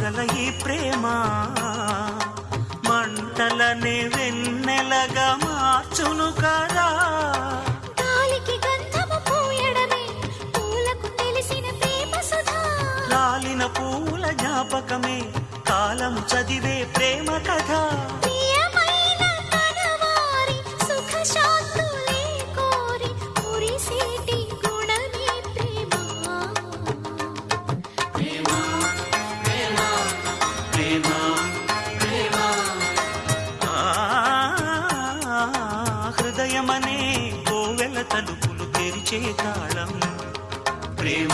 ఆశల ఈ ప్రేమ మంటలనే వెన్నెలగా మార్చును కదా. గాలికి గంధము పూయడమే పూలకు తెలిసిన ప్రేమ సుధా. రాలిన పూల జ్ఞాపకమే కాలం చదివే ప్రేమ కథ. ప్రియమైన కనవారి సుఖ శాంతులే కోరి మురిసేటి గుణమే ప్రేమ. ప్రేమ ప్రేమ ప్రేమ ప్రేమ హృదయమనే కోవెల తలుపులు తెరిచే తాళం ప్రేమ.